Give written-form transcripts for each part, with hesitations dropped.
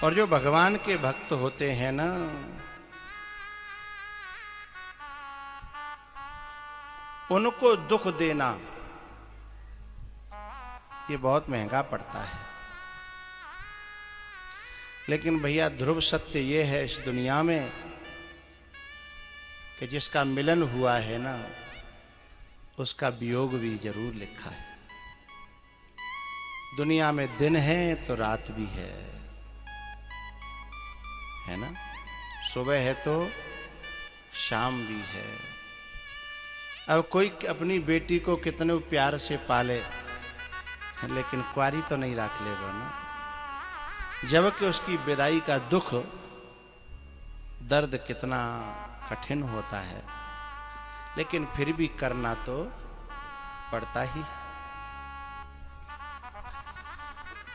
और जो भगवान के भक्त होते हैं ना, उनको दुख देना ये बहुत महंगा पड़ता है। लेकिन भैया ध्रुव सत्य ये है इस दुनिया में कि जिसका मिलन हुआ है ना, उसका वियोग भी जरूर लिखा है। दुनिया में दिन है तो रात भी है ना, सुबह है तो शाम भी है। अब कोई अपनी बेटी को कितने प्यार से पाले, लेकिन कुंवारी तो नहीं रख लेगा ना, जबकि उसकी विदाई का दुख दर्द कितना कठिन होता है, लेकिन फिर भी करना तो पड़ता ही है।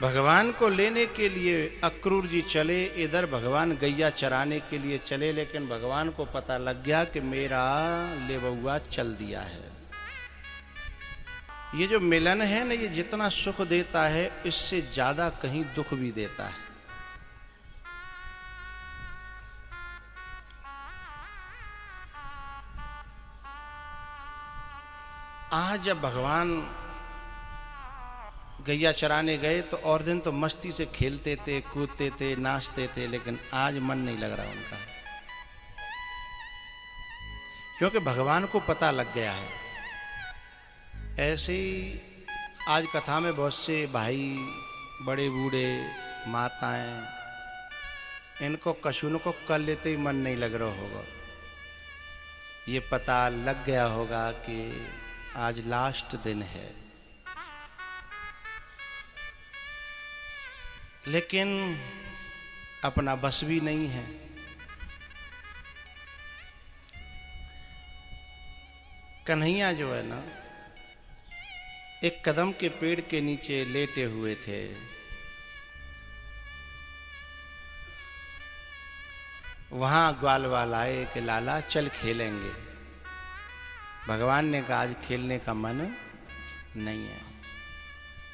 भगवान को लेने के लिए अक्रूर जी चले, इधर भगवान गैया चराने के लिए चले, लेकिन भगवान को पता लग गया कि मेरा लेबुआ चल दिया है। ये जो मिलन है ना, ये जितना सुख देता है इससे ज्यादा कहीं दुख भी देता है। आज जब भगवान गैया चराने गए तो और दिन तो मस्ती से खेलते थे, कूदते थे, नाचते थे, लेकिन आज मन नहीं लग रहा उनका, क्योंकि भगवान को पता लग गया है। ऐसे ही आज कथा में बहुत से भाई, बड़े बूढ़े, माताएं, इनको कशुन को कर लेते ही मन नहीं लग रहा होगा। ये पता लग गया होगा कि आज लास्ट दिन है, लेकिन अपना बस भी नहीं है। कन्हैया जो है ना, एक कदम के पेड़ के नीचे लेटे हुए थे। वहां ग्वालवाल आए कि लाला चल खेलेंगे। भगवान ने कहा आज खेलने का मन नहीं है।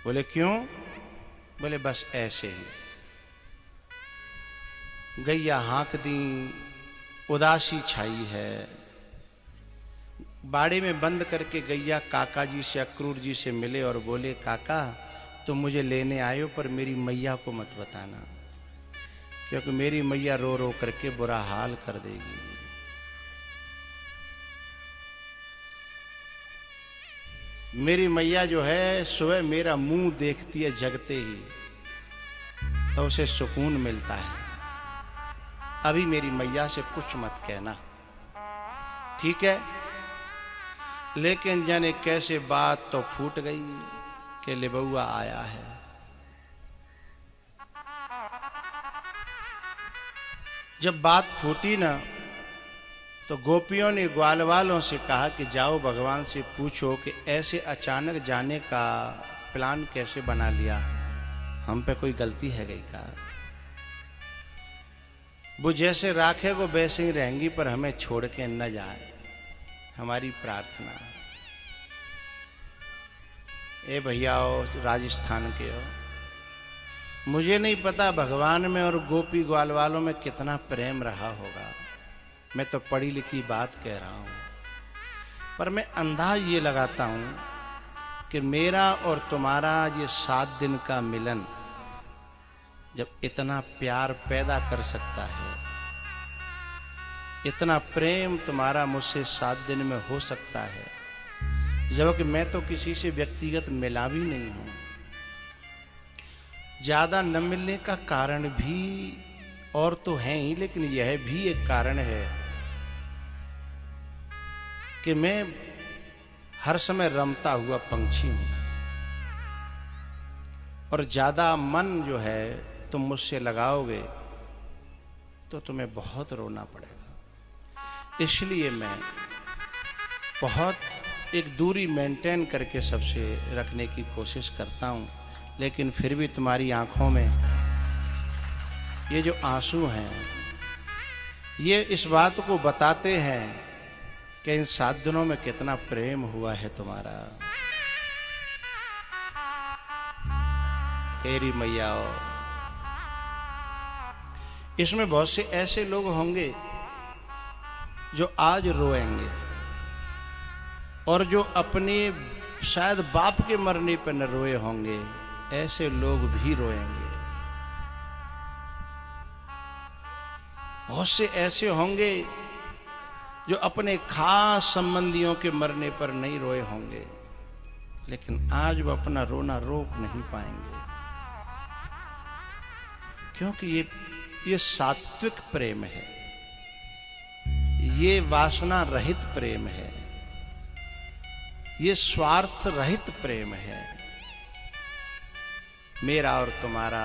बोले क्यों? बोले बस ऐसे ही। गैया हाँक दी, उदासी छाई है। बाड़े में बंद करके गैया काका जी से, अक्रूर जी से मिले और बोले काका तुम मुझे लेने आए हो, पर मेरी मैया को मत बताना, क्योंकि मेरी मैया रो रो करके बुरा हाल कर देगी। मेरी मैया जो है सुबह मेरा मुंह देखती है जगते ही, तो उसे सुकून मिलता है। अभी मेरी मैया से कुछ मत कहना, ठीक है? लेकिन जाने कैसे बात तो फूट गई कि लेबुआ आया है। जब बात फूटी ना, तो गोपियों ने ग्वालवालों से कहा कि जाओ भगवान से पूछो कि ऐसे अचानक जाने का प्लान कैसे बना लिया, हम पे कोई गलती है गई का? वो जैसे राखे वो वैसे ही रहेंगी, पर हमें छोड़ के न जाए, हमारी प्रार्थना। ए भैया राजस्थान के हो, मुझे नहीं पता भगवान में और गोपी ग्वालवालों में कितना प्रेम रहा होगा। मैं तो पढ़ी लिखी बात कह रहा हूं, पर मैं अंदाज ये लगाता हूं कि मेरा और तुम्हारा ये 7 दिन का मिलन जब इतना प्यार पैदा कर सकता है, इतना प्रेम तुम्हारा मुझसे 7 दिन में हो सकता है, जबकि मैं तो किसी से व्यक्तिगत मिला भी नहीं हूं। ज्यादा न मिलने का कारण भी और तो है ही, लेकिन यह भी एक कारण है कि मैं हर समय रमता हुआ पंछी हूं, और ज्यादा मन जो है तुम मुझसे लगाओगे तो तुम्हें बहुत रोना पड़ेगा। इसलिए मैं बहुत एक दूरी मेंटेन करके सबसे रखने की कोशिश करता हूं, लेकिन फिर भी तुम्हारी आंखों में ये जो आंसू हैं, ये इस बात को बताते हैं कि इन 7 दिनों में कितना प्रेम हुआ है तुम्हारा। तेरी मैया इसमें बहुत से ऐसे लोग होंगे जो आज रोएंगे और जो अपने शायद बाप के मरने पर न रोए होंगे, ऐसे लोग भी रोएंगे। बहुत से ऐसे होंगे जो अपने खास संबंधियों के मरने पर नहीं रोए होंगे, लेकिन आज वो अपना रोना रोक नहीं पाएंगे, क्योंकि ये सात्विक प्रेम है, ये वासना रहित प्रेम है, ये स्वार्थ रहित प्रेम है। मेरा और तुम्हारा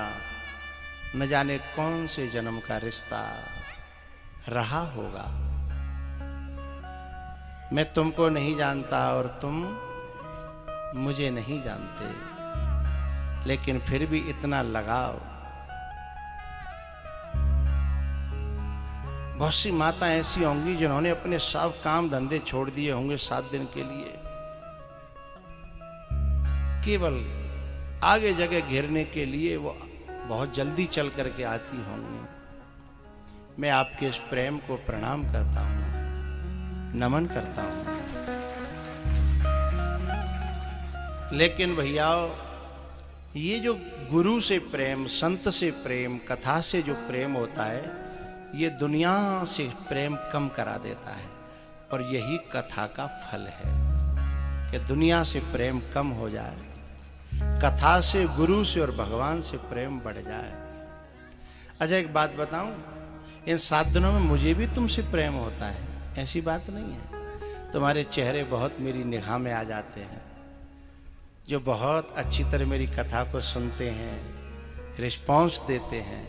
न जाने कौन से जन्म का रिश्ता रहा होगा। मैं तुमको नहीं जानता और तुम मुझे नहीं जानते, लेकिन फिर भी इतना लगाव। बहुत सी माता ऐसी होंगी जिन्होंने अपने सब काम धंधे छोड़ दिए होंगे 7 दिन के लिए, केवल आगे जगह घेरने के लिए वो बहुत जल्दी चल करके आती होंगी। मैं आपके इस प्रेम को प्रणाम करता हूं, नमन करता हूं। लेकिन भैया, ये जो गुरु से प्रेम, संत से प्रेम, कथा से जो प्रेम होता है, ये दुनिया से प्रेम कम करा देता है। और यही कथा का फल है कि दुनिया से प्रेम कम हो जाए, कथा से, गुरु से और भगवान से प्रेम बढ़ जाए। अच्छा, एक बात बताऊं, इन 7 दिनों में मुझे भी तुमसे प्रेम होता है, ऐसी बात नहीं है। तुम्हारे चेहरे बहुत मेरी निगाह में आ जाते हैं, जो बहुत अच्छी तरह मेरी कथा को सुनते हैं, रिस्पॉन्स देते हैं,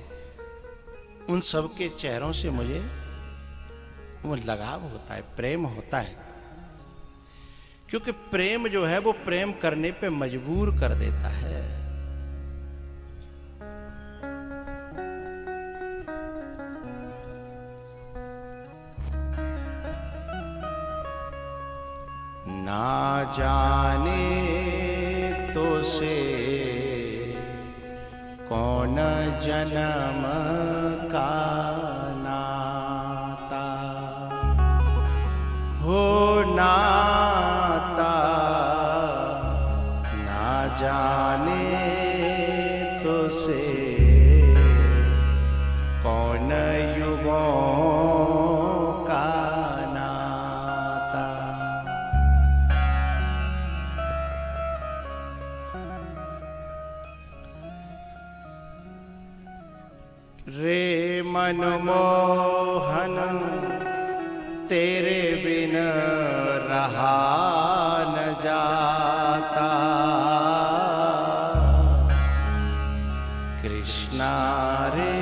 उन सब के चेहरों से मुझे वो लगाव होता है, प्रेम होता है। क्योंकि प्रेम जो है वो प्रेम करने पे मजबूर कर देता है। ना जाने तो से कौन जन्म का नाता हो, नाता ना जाने तो से कौन युगों का नाता। रे मनमोहन तेरे बिन रहा न जाता, कृष्णा रे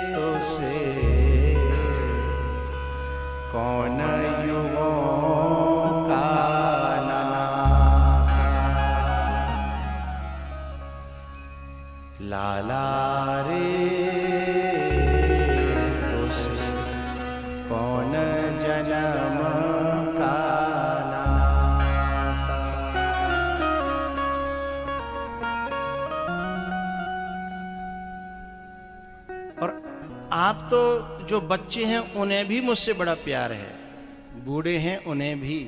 तो से कौन युगों का नाता। लाला रे जन्म का नाता। और आप तो जो बच्चे हैं उन्हें भी मुझसे बड़ा प्यार है, बूढ़े हैं उन्हें भी,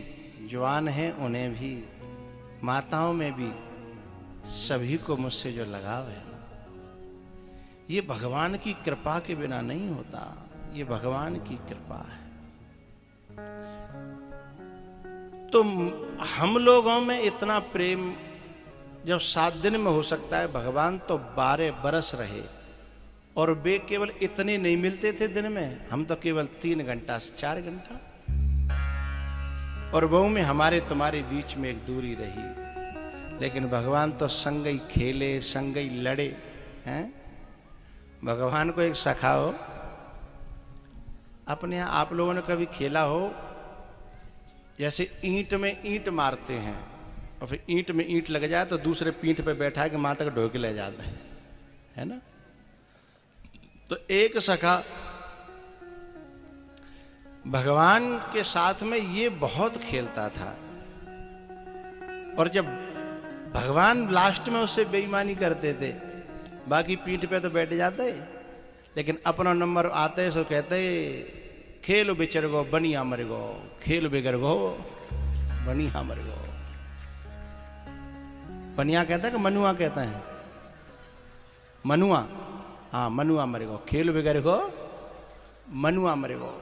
जवान हैं उन्हें भी, माताओं में भी, सभी को मुझसे जो लगाव है, ये भगवान की कृपा के बिना नहीं होता, ये भगवान की कृपा है। तो हम लोगों में इतना प्रेम जब 7 दिन में हो सकता है, भगवान तो 12 बरस रहे, और वे केवल इतने नहीं मिलते थे दिन में, हम तो केवल 3 घंटा से 4 घंटा, और वो में हमारे तुम्हारे बीच में एक दूरी रही। लेकिन भगवान तो संग ही खेले, संग ही लड़े हैं। भगवान को एक सखा हो, अपने यहाँ आप लोगों ने कभी खेला हो, जैसे ईंट में ईंट मारते हैं और फिर ईंट में ईंट लग जाए तो दूसरे पीठ पे बैठा के माँ तक ढो के ले जाता है ना। तो एक सखा भगवान के साथ में ये बहुत खेलता था, और जब भगवान लास्ट में उससे बेईमानी करते थे, बाकी पीठ पे तो बैठ जाते, लेकिन अपना नंबर आते सो कहते खेल बिचर गो बनिया मर गो, खेल बिगड़ गो बनिया मर गो। बनिया कहता है कि मनुआ कहता है? मनुआ, हाँ मनुआ मर गो, खेल बिगड़ गो मनुआ मर गो।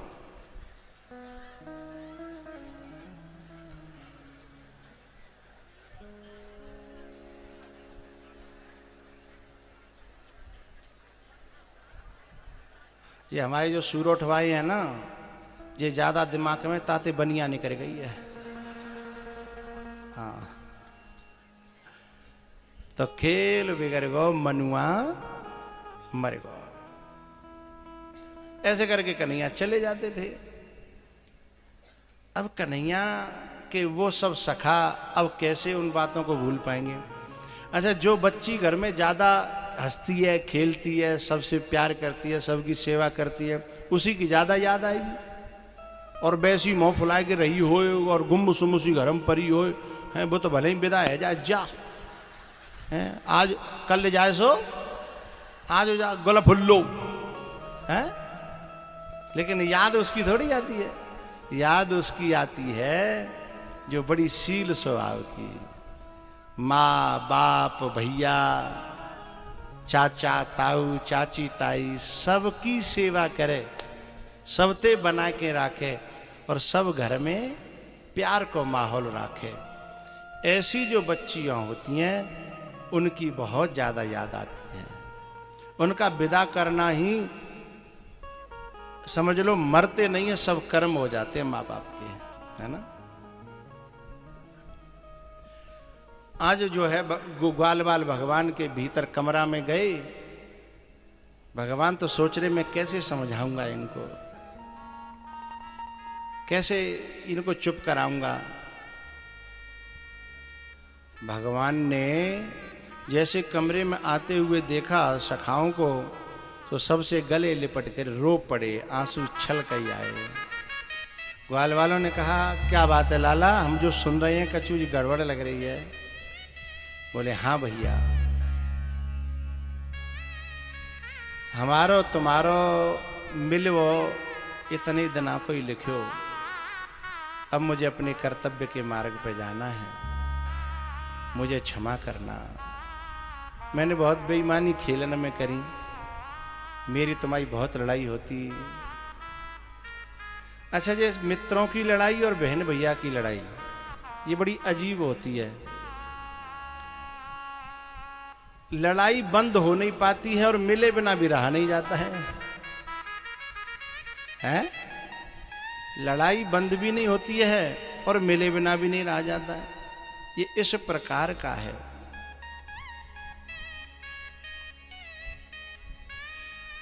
ये हमारे जो सूरोठ भाई है ना, ये ज्यादा दिमाग में ताते बनिया निकल गई है। हाँ तो खेल बिगड़ गो मनुआ मर गो, ऐसे करके कन्हैया चले जाते थे। अब कन्हैया के वो सब सखा अब कैसे उन बातों को भूल पाएंगे। अच्छा, जो बच्ची घर में ज्यादा हंसती है, खेलती है, सबसे प्यार करती है, सबकी सेवा करती है, उसी की ज्यादा याद आएगी। और वैसी मुंह फुला के रही हो और गुम सुम उसी घर में परी हो, है वो तो भले ही विदा है जा जा है, आज कल ले जाए सो आज हो जा गोला फुल्लो है, लेकिन याद उसकी थोड़ी आती है। याद उसकी आती है जो बड़ी शील स्वभाव की, माँ बाप भैया चाचा ताऊ चाची ताई सबकी सेवा करे, सबते बना के रखे और सब घर में प्यार को माहौल रखे। ऐसी जो बच्चियां होती हैं उनकी बहुत ज्यादा याद आती है। उनका विदा करना ही समझ लो मरते नहीं है, सब कर्म हो जाते हैं माँ बाप के, है ना। आज जो है ग्वाल बाल भगवान के भीतर कमरा में गए, भगवान तो सोच रहे मैं कैसे समझाऊंगा इनको, कैसे इनको चुप कराऊंगा। भगवान ने जैसे कमरे में आते हुए देखा सखाओं को तो सबसे गले लिपट कर रो पड़े, आंसू छलक आए। ग्वाल वालों ने कहा क्या बात है लाला, हम जो सुन रहे हैं कछु गड़बड़ लग रही है। बोले हाँ भैया, हमारो तुम्हारो मिलवो इतने दिना को ही लिखो, अब मुझे अपने कर्तव्य के मार्ग पे जाना है, मुझे क्षमा करना। मैंने बहुत बेईमानी खेलन में करी, मेरी तुम्हारी बहुत लड़ाई होती। अच्छा, ये मित्रों की लड़ाई और बहन भैया की लड़ाई ये बड़ी अजीब होती है। लड़ाई बंद हो नहीं पाती है और मिले बिना भी रहा नहीं जाता है, हैं? लड़ाई बंद भी नहीं होती है और मिले बिना भी नहीं रहा जाता है। ये इस प्रकार का है।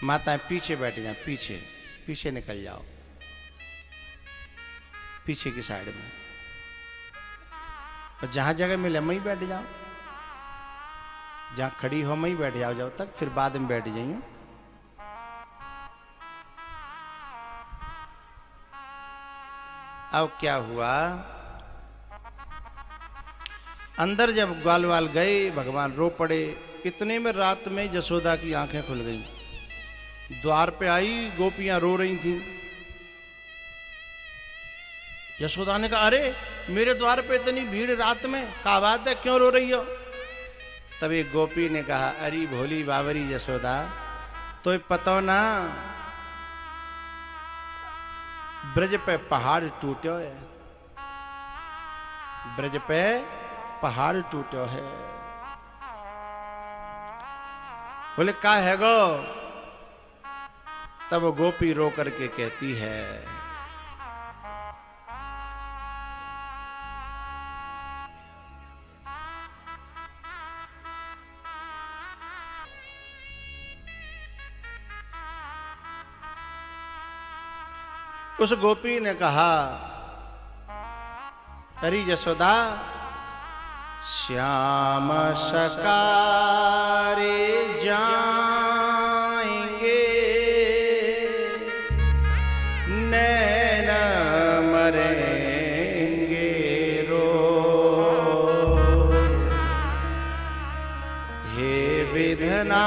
माताएं पीछे बैठ जाए, पीछे पीछे निकल जाओ, पीछे की साइड में, और जहां जगह मिले वहीं बैठ जाओ, जहां खड़ी हो वहीं बैठ जाओ जब तक, फिर बाद में बैठ जाइए। अब क्या हुआ, अंदर जब ग्वाल वाल गए भगवान रो पड़े। इतने में रात में यशोदा की आंखें खुल गईं, द्वार पे आई, गोपियां रो रही थीं। यशोदा ने कहा अरे मेरे द्वार पे इतनी भीड़ रात में, क्या बात है, क्यों रो रही हो? तब एक गोपी ने कहा अरे भोली बावरी यशोदा, तो पतो ना ब्रज पे पहाड़ टूटो है, ब्रज पे पहाड़ टूटो है। बोले का है गो? तब गोपी रो करके कहती है उस गोपी ने कहा अरे यशोदा, श्याम सकारे जाएंगे, नैन मरेंगे रो, हे विधना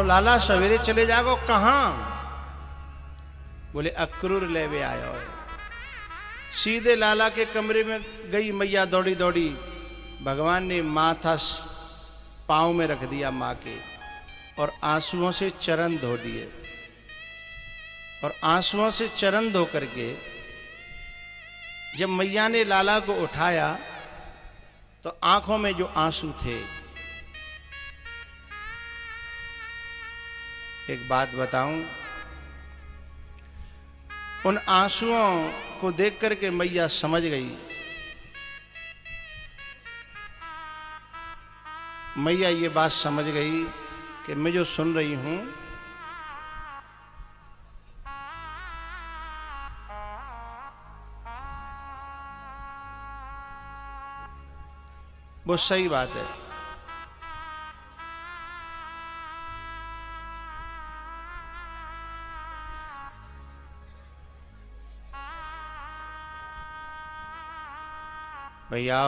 हो लाला, सवेरे चले जागो। कहाँ? बोले अक्रूर लेवे आयो। सीधे लाला के कमरे में गई मैया दौड़ी दौड़ी। भगवान ने माथा पाँव में रख दिया माँ के और आंसुओं से चरण धो दिए। और आंसुओं से चरण धो करके जब मैया ने लाला को उठाया तो आंखों में जो आंसू थे, एक बात बताऊं, उन आंसुओं को देख करके मैया समझ गई। मैया ये बात समझ गई कि मैं जो सुन रही हूं वो सही बात है। भैया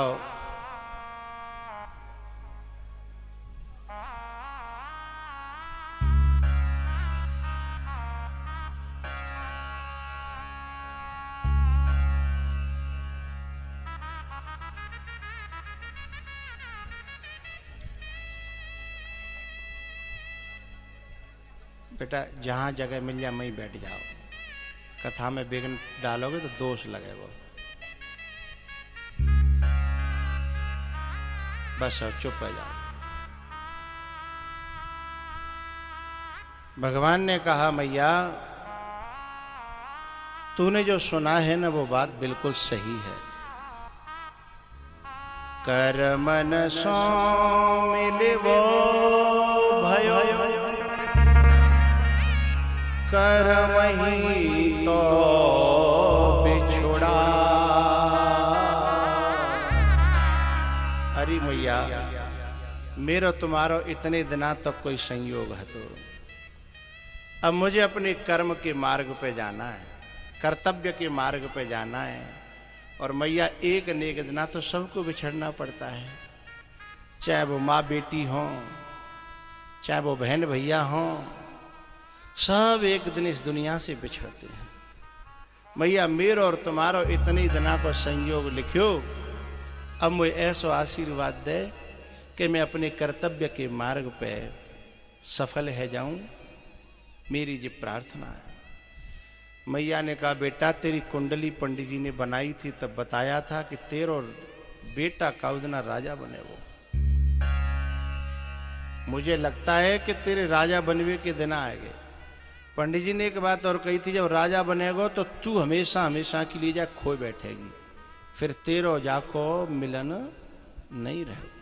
बेटा जहाँ जगह मिल जाए वहीं बैठ जाओ। कथा में विघ्न डालोगे तो दोष लगेगा। बस अब चुप हो जाओ। भगवान ने कहा मैया तूने जो सुना है ना वो बात बिल्कुल सही है। कर मन सो मिलवो भयो, कर वही तो बिछुड़ा। अरे मैया मेरो तुम्हारो इतने दिना तक तो कोई संयोग है, तो अब मुझे अपने कर्म के मार्ग पे जाना है, कर्तव्य के मार्ग पे जाना है। और मैया एक न एक दिना तो सबको बिछड़ना पड़ता है, चाहे वो माँ बेटी हो, चाहे वो बहन भैया हो, सब एक दिन इस दुनिया से बिछड़ते हैं। मैया मेरो और तुम्हारो इतने दिना को संयोग लिखियो। अब मुझे ऐसा आशीर्वाद दे कि मैं अपने कर्तव्य के मार्ग पे सफल है जाऊं, मेरी जी प्रार्थना है। मैया ने कहा बेटा तेरी कुंडली पंडित जी ने बनाई थी तब बताया था कि तेरो बेटा काउदना राजा बने। वो मुझे लगता है कि तेरे राजा बनवे के दिन आएंगे। पंडित जी ने एक बात और कही थी, जब राजा बनेगा तो तू हमेशा हमेशा के लिए जा खोए बैठेगी, फिर तेरो जाको मिलन नहीं रहेगा।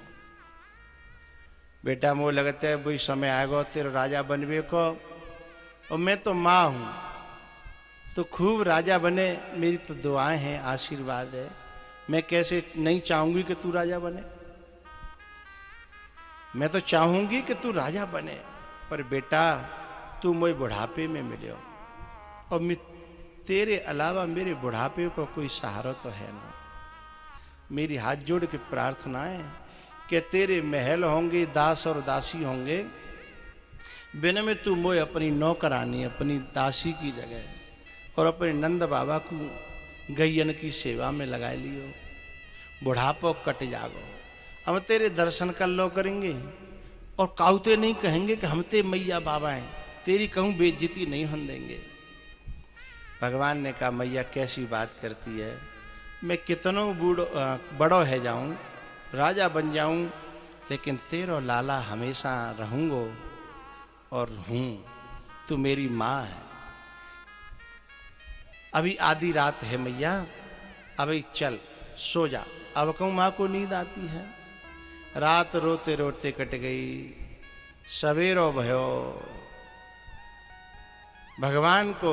बेटा मुझे लगता है वही समय आएगा तेरे राजा बनवे को, और मैं तो माँ हूं तो खूब राजा बने। मेरी तो दुआएं हैं, आशीर्वाद है। मैं कैसे नहीं चाहूंगी कि तू राजा बने, मैं तो चाहूंगी कि तू राजा बने। पर बेटा तू मुझे बुढ़ापे में मिले और मैं तेरे अलावा मेरे बुढ़ापे को कोई सहारा तो है ना। मेरी हाथ जोड़ के प्रार्थना है कि तेरे महल होंगे, दास और दासी होंगे, बिना में तू मोए अपनी नौकरानी, अपनी दासी की जगह और अपने नंद बाबा को गैयन की सेवा में लगा लियो। बुढ़ापो कट जागो, हम तेरे दर्शन कर लो करेंगे और काउते नहीं कहेंगे कि हम ते मैया बाबा हैं, तेरी कहूँ बेइज्जती नहीं हम देंगे। भगवान ने कहा मैया कैसी बात करती है, मैं कितनों बड़ो है जाऊं, राजा बन जाऊं, लेकिन तेरो लाला हमेशा रहूंगो और हूं। तू मेरी माँ है। अभी आधी रात है मैया, अभी चल सो जा। अब कहूँ माँ को नींद आती है। रात रोते रोते कट गई, सवेरो भयो। भगवान को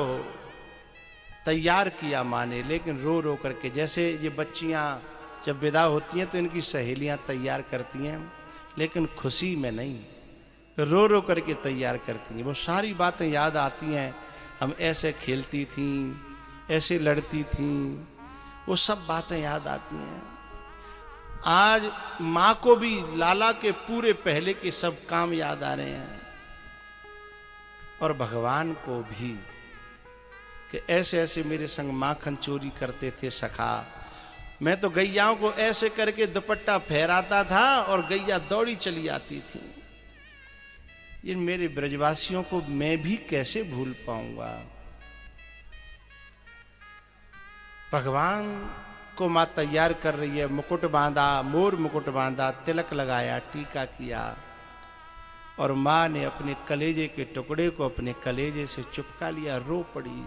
तैयार किया माँ ने, लेकिन रो रो करके, जैसे ये बच्चियाँ जब विदा होती हैं तो इनकी सहेलियाँ तैयार करती हैं, लेकिन खुशी में नहीं, रो रो करके तैयार करती हैं। वो सारी बातें याद आती हैं, हम ऐसे खेलती थीं, ऐसे लड़ती थीं, वो सब बातें याद आती हैं। आज माँ को भी लाला के पूरे पहले के सब काम याद आ रहे हैं। और भगवान को भी कि ऐसे ऐसे मेरे संग माखन चोरी करते थे सखा। मैं तो गैयाओं को ऐसे करके दुपट्टा फहराता था और गैया दौड़ी चली आती थी। इन मेरे ब्रजवासियों को मैं भी कैसे भूल पाऊंगा। भगवान को मां तैयार कर रही है, मुकुट बांधा, मोर मुकुट बांधा, तिलक लगाया, टीका किया, और मां ने अपने कलेजे के टुकड़े को अपने कलेजे से चिपका लिया, रो पड़ी।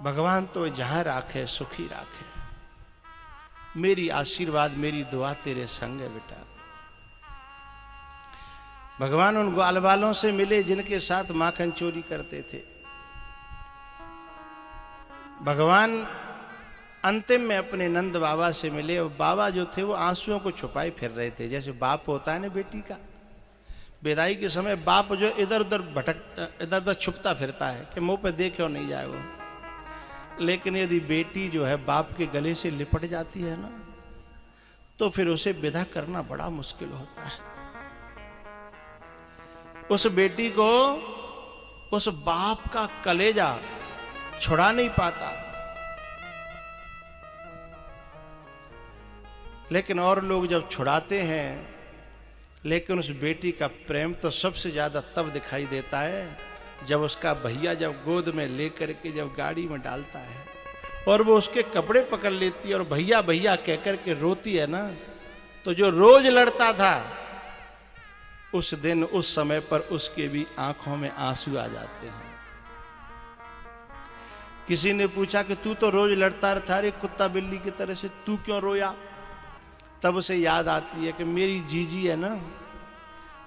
भगवान तो जहां राखे सुखी राखे, मेरी आशीर्वाद मेरी दुआ तेरे संग है बेटा। भगवान उन ग्वाल वालों से मिले जिनके साथ माखन चोरी करते थे। भगवान अंतिम में अपने नंद बाबा से मिले और बाबा जो थे वो आंसुओं को छुपाए फिर रहे थे। जैसे बाप होता है ना बेटी का, विदाई के समय बाप जो इधर उधर भटकता, इधर उधर छुपता फिरता है कि मुंह पे देखे और नहीं जाए वो। लेकिन यदि बेटी जो है बाप के गले से लिपट जाती है ना, तो फिर उसे विदा करना बड़ा मुश्किल होता है। उस बेटी को उस बाप का कलेजा छुड़ा नहीं पाता। लेकिन और लोग जब छुड़ाते हैं, लेकिन उस बेटी का प्रेम तो सबसे ज्यादा तब दिखाई देता है जब उसका भैया जब गोद में लेकर के जब गाड़ी में डालता है और वो उसके कपड़े पकड़ लेती है और भैया भैया कहकर के रोती है ना, तो जो रोज लड़ता था उस दिन उस समय पर उसके भी आंखों में आंसू आ जाते हैं। किसी ने पूछा कि तू तो रोज लड़ता था रे कुत्ता बिल्ली की तरह से, तू क्यों रोया? तब उसे याद आती है कि मेरी जीजी है ना,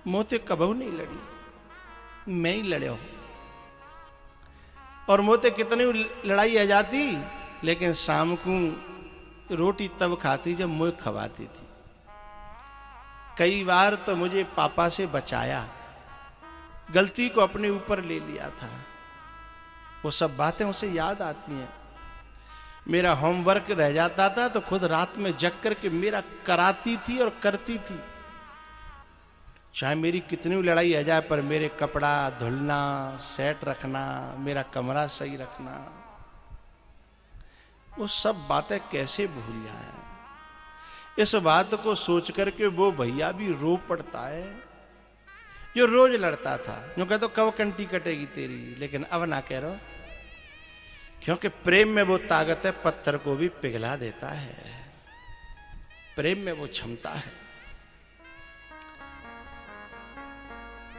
मोते कबहू नहीं लड़ी, मैं ही लड़े हो। और मोते कितनी लड़ाई आ जाती, लेकिन शाम को रोटी तब खाती जब मुझे खवाती थी। कई बार तो मुझे पापा से बचाया, गलती को अपने ऊपर ले लिया था। वो सब बातें उसे याद आती हैं। मेरा होमवर्क रह जाता था तो खुद रात में जग करके मेरा कराती थी और करती थी। चाहे मेरी कितनी लड़ाई आ जाए, पर मेरे कपड़ा धुलना, सेट रखना, मेरा कमरा सही रखना, वो सब बातें कैसे भूल जाए। इस बात को सोच करके वो भैया भी रो पड़ता है जो रोज लड़ता था। जो कहते कब कंटी कटेगी तेरी, लेकिन अब ना कह रहा, क्योंकि प्रेम में वो ताकत है, पत्थर को भी पिघला देता है। प्रेम में वो क्षमता है।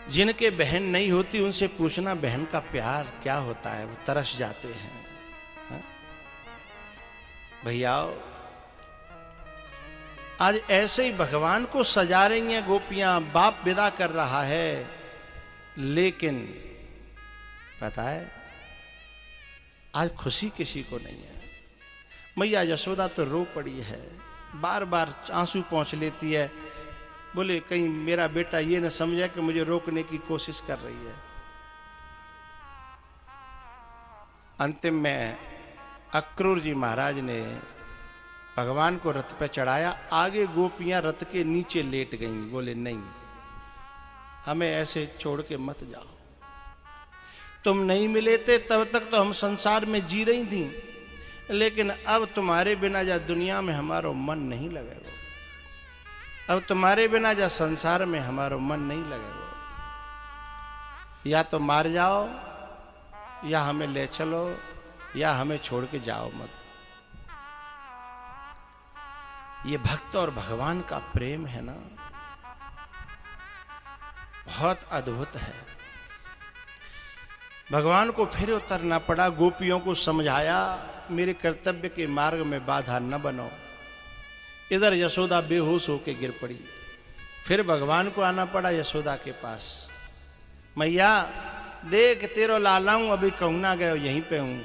जिनके बहन नहीं होती उनसे पूछना बहन का प्यार क्या होता है, वो तरस जाते हैं। भैया आज ऐसे ही भगवान को सजा रही हैं गोपियां, बाप विदा कर रहा है, लेकिन पता है आज खुशी किसी को नहीं है। मैया यशोदा तो रो पड़ी है, बार बार आंसू पोंछ लेती है, बोले कहीं मेरा बेटा ये न समझे कि मुझे रोकने की कोशिश कर रही है। अंतिम में अक्रूर जी महाराज ने भगवान को रथ पे चढ़ाया, आगे गोपियां रथ के नीचे लेट गईं। बोले नहीं, हमें ऐसे छोड़ के मत जाओ, तुम नहीं मिले थे तब तक तो हम संसार में जी रही थी, लेकिन अब तुम्हारे बिना जा दुनिया में हमारा मन नहीं लगेगा, अब तुम्हारे बिना जा संसार में हमारा मन नहीं लगेगा। या तो मार जाओ, या हमें ले चलो, या हमें छोड़ के जाओ मत। ये भक्त और भगवान का प्रेम है ना, बहुत अद्भुत है। भगवान को फिर उतरना पड़ा, गोपियों को समझाया मेरे कर्तव्य के मार्ग में बाधा न बनो। इधर यशोदा बेहोश होके गिर पड़ी, फिर भगवान को आना पड़ा यशोदा के पास। मैया देख तेरो लाला हूं, अभी कहूं ना गए यहीं पे हूं।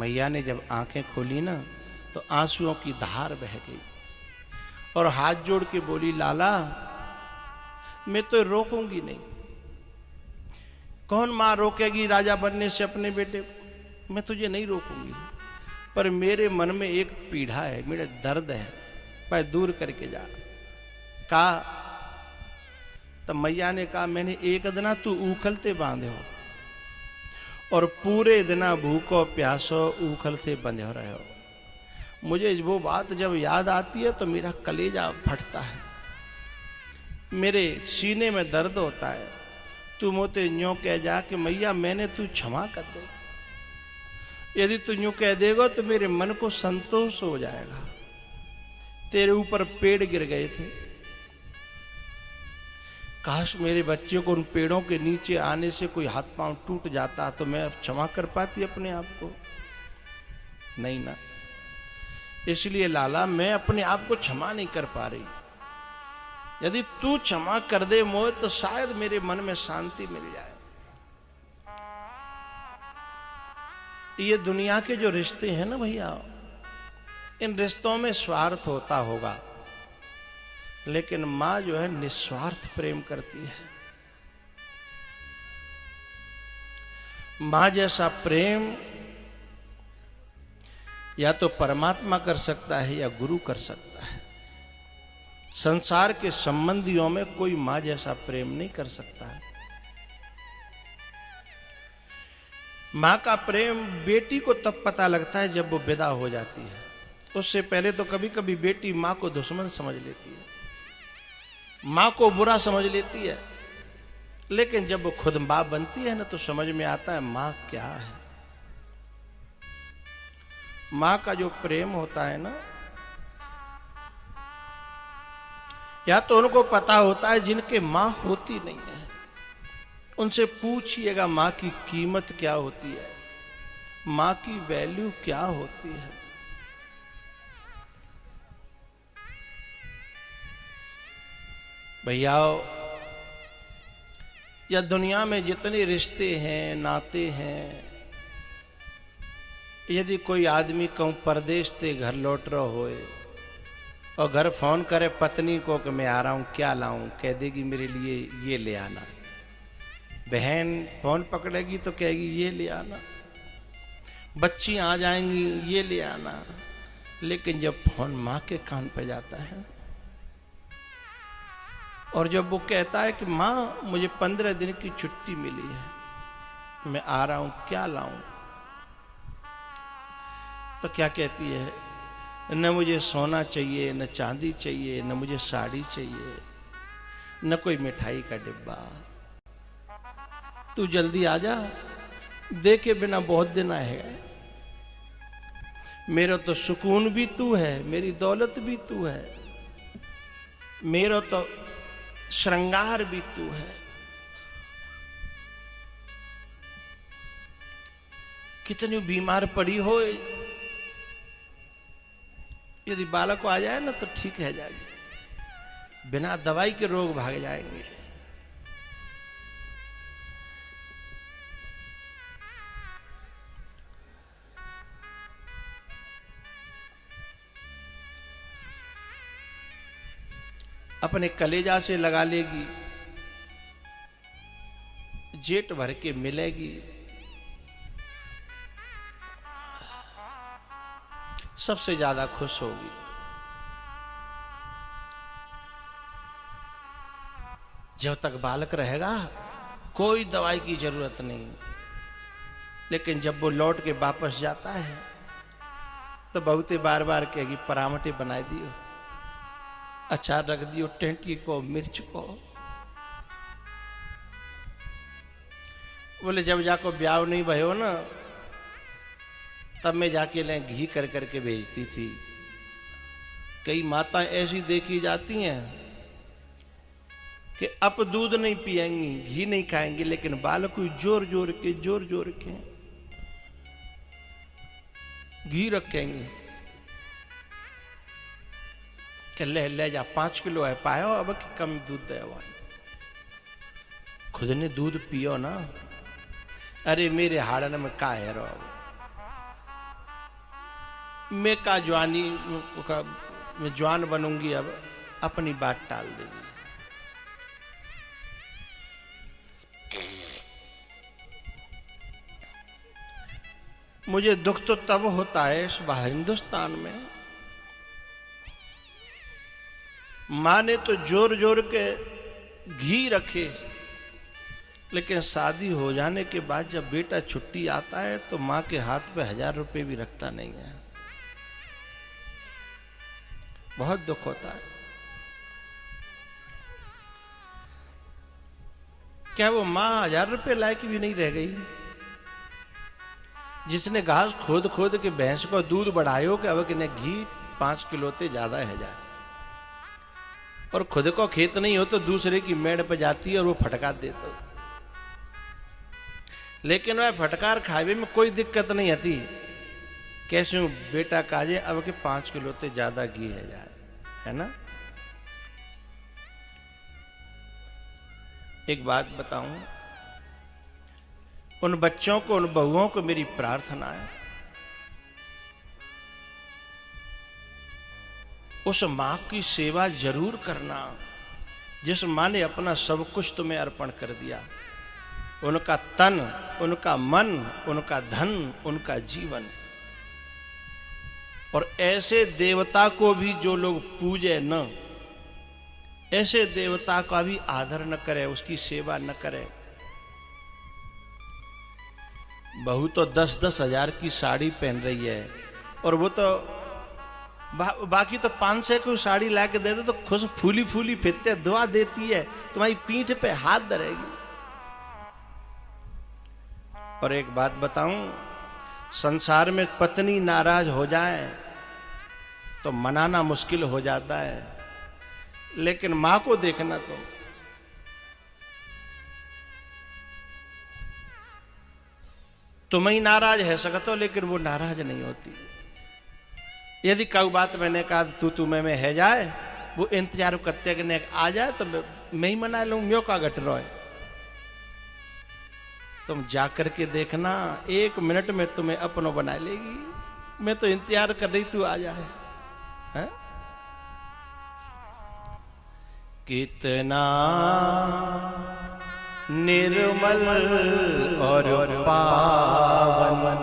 मैया ने जब आंखें खोली ना तो आंसुओं की धार बह गई और हाथ जोड़ के बोली, लाला मैं तो रोकूंगी नहीं। कौन मां रोकेगी राजा बनने से अपने बेटे को? मैं तुझे नहीं रोकूंगी, पर मेरे मन में एक पीड़ा है, मेरा दर्द है, मैं दूर करके जा। कहा तब मैया ने कहा, मैंने एक दिना तू उखलते बांधे हो और पूरे दिना भूखो प्यासो उखलते बंधे हो रहे हो। मुझे वो बात जब याद आती है तो मेरा कलेजा फटता है, मेरे सीने में दर्द होता है। तू मोते यूं कह जा कि मैया मैंने तू क्षमा कर दे। यदि तू यूं कह देगा तो मेरे मन को संतोष हो जाएगा। तेरे ऊपर पेड़ गिर गए थे, काश मेरे बच्चे को उन पेड़ों के नीचे आने से कोई हाथ पांव टूट जाता तो मैं अब क्षमा कर पाती अपने आप को? नहीं ना। इसलिए लाला मैं अपने आप को क्षमा नहीं कर पा रही। यदि तू क्षमा कर दे मोह तो शायद मेरे मन में शांति मिल जाए। ये दुनिया के जो रिश्ते हैं ना भैया, इन रिश्तों में स्वार्थ होता होगा, लेकिन मां जो है निस्वार्थ प्रेम करती है। मां जैसा प्रेम या तो परमात्मा कर सकता है या गुरु कर सकता है। संसार के संबंधियों में कोई मां जैसा प्रेम नहीं कर सकता है। मां का प्रेम बेटी को तब पता लगता है जब वो विदा हो जाती है। उससे पहले तो कभी कभी बेटी मां को दुश्मन समझ लेती है, मां को बुरा समझ लेती है, लेकिन जब वो खुद मां बनती है ना तो समझ में आता है मां क्या है। मां का जो प्रेम होता है ना, या तो उनको पता होता है जिनके मां होती नहीं है, उनसे पूछिएगा मां की कीमत क्या होती है, मां की वैल्यू क्या होती है। भैया या दुनिया में जितने रिश्ते हैं नाते हैं, यदि कोई आदमी कहूं परदेश से घर लौट रहा होए और घर फोन करे पत्नी को कि मैं आ रहा हूं, क्या लाऊं, कह देगी मेरे लिए ये ले आना। बहन फोन पकड़ेगी तो कहेगी ये ले आना। बच्ची आ जाएंगी ये ले आना। लेकिन जब फोन मां के कान पे जाता है और जब वो कहता है कि मां मुझे 15 दिन की छुट्टी मिली है, मैं आ रहा हूं, क्या लाऊं, तो क्या कहती है? न मुझे सोना चाहिए, न चांदी चाहिए, न मुझे साड़ी चाहिए, न कोई मिठाई का डिब्बा। तू जल्दी आ जा, देखे बिना बहुत दिन आएगा। मेरा तो सुकून भी तू है, मेरी दौलत भी तू है, मेरा तो श्रृंगार भी तू है। कितनी बीमार पड़ी हो, यदि बालक को आ जाए ना तो ठीक है जाएगी, बिना दवाई के रोग भाग जाएंगे। अपने कलेजा से लगा लेगी, जेठ भर के मिलेगी, सबसे ज्यादा खुश होगी। जब तक बालक रहेगा कोई दवाई की जरूरत नहीं, लेकिन जब वो लौट के वापस जाता है तो बहुते बार बार कहेगी परामठे बना दियो, अचार रख दियो, टेंटी को, मिर्च को। बोले जब जाको ब्याह नहीं भयो ना तब मैं जाके ले घी कर करके भेजती थी। कई माताएं ऐसी देखी जाती हैं कि अब दूध नहीं पिएंगी, घी नहीं खाएंगी, लेकिन बालक को जोर जोर के घी रखेंगे कि ले जा 5 किलो है पायो, अब कम दूध दे। खुद ने दूध पियो ना। अरे मेरे हाड़न में का है रो, मैं का जवानी का मैं जवान बनूंगी, अब अपनी बात टाल देगी। मुझे दुख तो तब होता है इस हिंदुस्तान में, मां ने तो जोर जोर के घी रखे। लेकिन शादी हो जाने के बाद जब बेटा छुट्टी आता है तो माँ के हाथ पे 1000 रुपए भी रखता नहीं है। बहुत दुख होता है। क्या वो माँ 1000 रुपए लायक भी नहीं रह गई? जिसने घास खोद खोद के भैंस को दूध बढ़ायो कि अब कि घी 5 किलो ते ज्यादा है जाए, और खुद को खेत नहीं हो तो दूसरे की मेड़ पे जाती है और वो फटकार देता। लेकिन वह फटकार खावे में कोई दिक्कत नहीं आती। कैसे बेटा काजे अब के 5 किलो ते ज्यादा घी है जाए, है ना। एक बात बताऊं, उन बच्चों को, उन बहुओं को मेरी प्रार्थना है, उस मां की सेवा जरूर करना जिस मां ने अपना सब कुछ तुम्हें अर्पण कर दिया। उनका तन, उनका मन, उनका धन, उनका जीवन। और ऐसे देवता को भी जो लोग पूजे न, ऐसे देवता का भी आदर न करे, उसकी सेवा न करे। बहू तो 10-10 हजार की साड़ी पहन रही है और वो तो बाकी तो 500 की साड़ी ला के दे दो तो खुश फूली फूली फिरते दुआ देती है, तुम्हारी पीठ पे हाथ धरेगी। और एक बात बताऊं, संसार में पत्नी नाराज हो जाए तो मनाना मुश्किल हो जाता है, लेकिन मां को देखना तुम ही नाराज है सकते हो, लेकिन वो नाराज नहीं होती। यदि कई बात मैंने कहा तू में है जाए, वो इंतजार करते कि आ जाए तो मैं ही मना लूं, म्यो का घट रहा है। तुम जाकर के देखना, 1 मिनट में तुम्हें अपनों बना लेगी। मैं तो इंतजार कर रही तू आ जाए। है? कितना निर्मल और पावन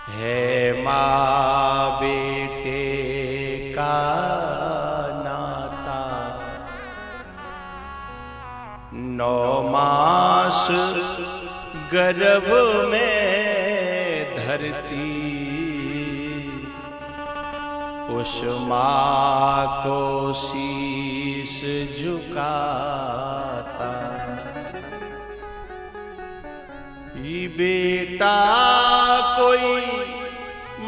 है माँ बेटे का नाता। 9 मास गर्भ में धरती, उस माँ को शीश झुकाता। ये बेटा कोई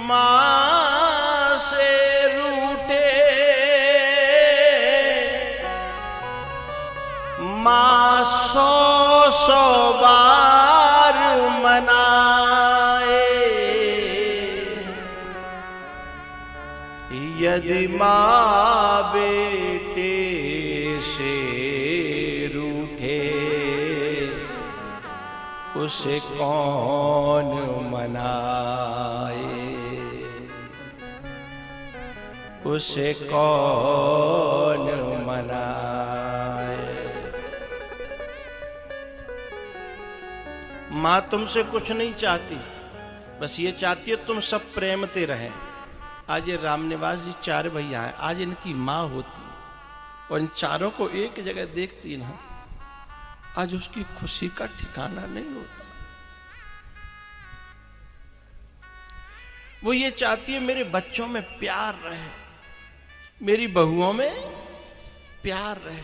माँ से रूठे, माँ 100 बार मनाए। यदि माँ बेटे से रूठे, उसे कौन मनाए, उसे कौन मनाए। माँ तुमसे कुछ नहीं चाहती, बस ये चाहती है तुम सब प्रेमते रहें। आज ये रामनिवास जी 4 भैया हैं, आज इनकी माँ होती और इन चारों को एक जगह देखती ना, आज उसकी खुशी का ठिकाना नहीं होता। वो ये चाहती है मेरे बच्चों में प्यार रहे, मेरी बहुओं में प्यार रहे,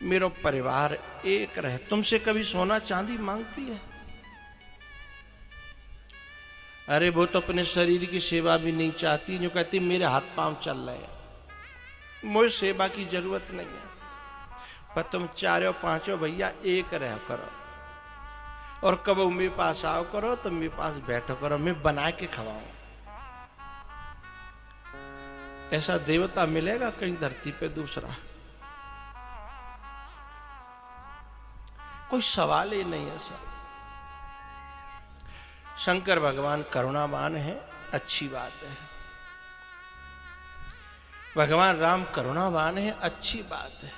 मेरा परिवार एक रहे। तुमसे कभी सोना चांदी मांगती है? अरे वो तो अपने शरीर की सेवा भी नहीं चाहती, जो कहती मेरे हाथ पांव चल रहे हैं, मुझे सेवा की जरूरत नहीं है। पर तुम 4-5 भैया एक रह करो और कब मेरे पास आओ करो तो मेरे पास बैठो करो, मैं बना के खवाऊं। ऐसा देवता मिलेगा कहीं धरती पे दूसरा? कोई सवाल ही नहीं है सर। शंकर भगवान करुणावान है, अच्छी बात है। भगवान राम करुणावान है, अच्छी बात है।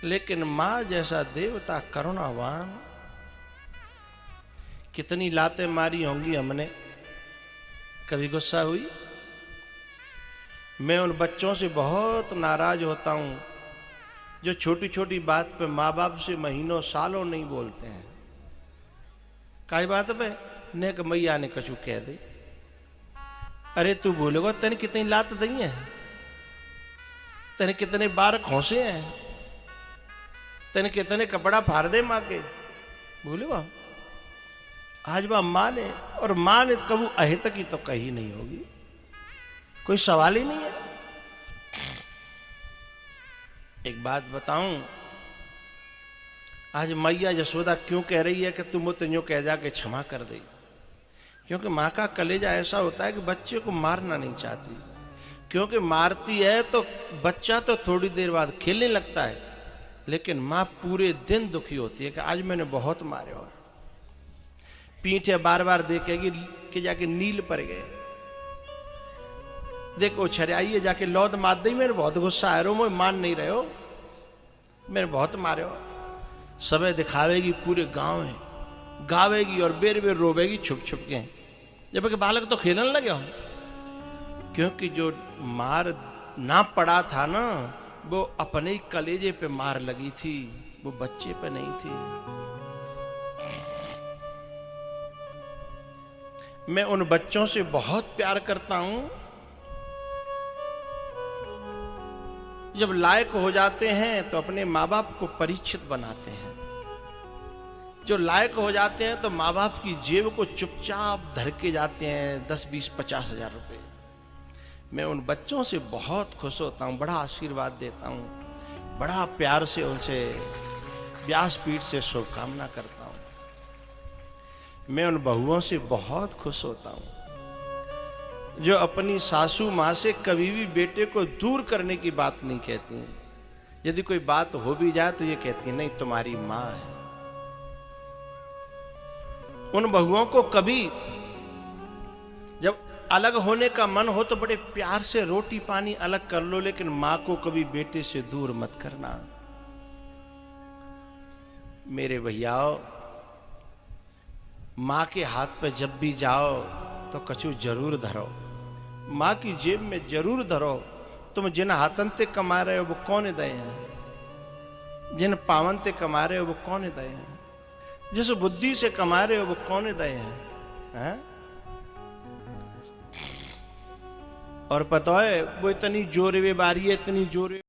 लेकिन मां जैसा देवता करुणावान, कितनी लातें मारी होंगी हमने, कभी गुस्सा हुई? मैं उन बच्चों से बहुत नाराज होता हूं जो छोटी छोटी बात पे माँ बाप से महीनों सालों नहीं बोलते हैं। काई बात पे ने कि मैया ने कछु कह दे, अरे तू बोलेगा तेने कितनी लात दी है, तेने कितने बार खोसे हैं, तेने कितने कपड़ा फाड़ दे माँ के, बोलेगा। आज वह माँ ने, और माँ ने कबू अहे तक ही तो कही नहीं होगी, कोई सवाल ही नहीं है। एक बात बताऊं, आज मैया यशोदा क्यों कह रही है कि तुम वो तुझो कह जा के क्षमा कर दे? क्योंकि माँ का कलेजा ऐसा होता है कि बच्चे को मारना नहीं चाहती, क्योंकि मारती है तो बच्चा तो थोड़ी देर बाद खेलने लगता है, लेकिन माँ पूरे दिन दुखी होती है कि आज मैंने बहुत मारे हो। पीठे बार बार देखेगी कि जाके नील पर गए, देखो छरियाइए जाके लौद मार दी, मेरे बहुत गुस्सा आ रहा हूं, मान नहीं रहे हो, मेरे बहुत मारे हो। सबे दिखावेगी पूरे गांव में, गावेगी और बेर बेर रोवेगी छुप छुप के, जबकि बालक तो खेलने लगे हो। क्योंकि जो मार ना पड़ा था ना, वो अपने ही कलेजे पे मार लगी थी, वो बच्चे पे नहीं थी। मैं उन बच्चों से बहुत प्यार करता हूं जब लायक हो जाते हैं तो अपने माँ बाप को परीक्षित बनाते हैं, जो लायक हो जाते हैं तो माँ बाप की जेब को चुपचाप धर के जाते हैं 10, 20, 50 हजार रुपए। मैं उन बच्चों से बहुत खुश होता हूँ, बड़ा आशीर्वाद देता हूँ, बड़ा प्यार से उनसे व्यासपीठ से शुभकामना करता हूँ। मैं उन बहुओं से बहुत खुश होता हूँ जो अपनी सासू माँ से कभी भी बेटे को दूर करने की बात नहीं कहती। यदि कोई बात हो भी जाए तो ये कहती नहीं, तुम्हारी माँ है। उन बहुओं को कभी जब अलग होने का मन हो तो बड़े प्यार से रोटी पानी अलग कर लो, लेकिन माँ को कभी बेटे से दूर मत करना। मेरे भैयाओ, माँ के हाथ पे जब भी जाओ तो कछु जरूर धरो, माँ की जेब में जरूर धरो। तुम जिन हाथन ते कमा रहे हो वो कौन दए हैं, जिन पावन ते कमा रहे हो वो कौन दए हैं, जिस बुद्धि से कमा रहे हो वो कौन दए हैं? और पता है वो इतनी जोरे बारी है, इतनी जोरे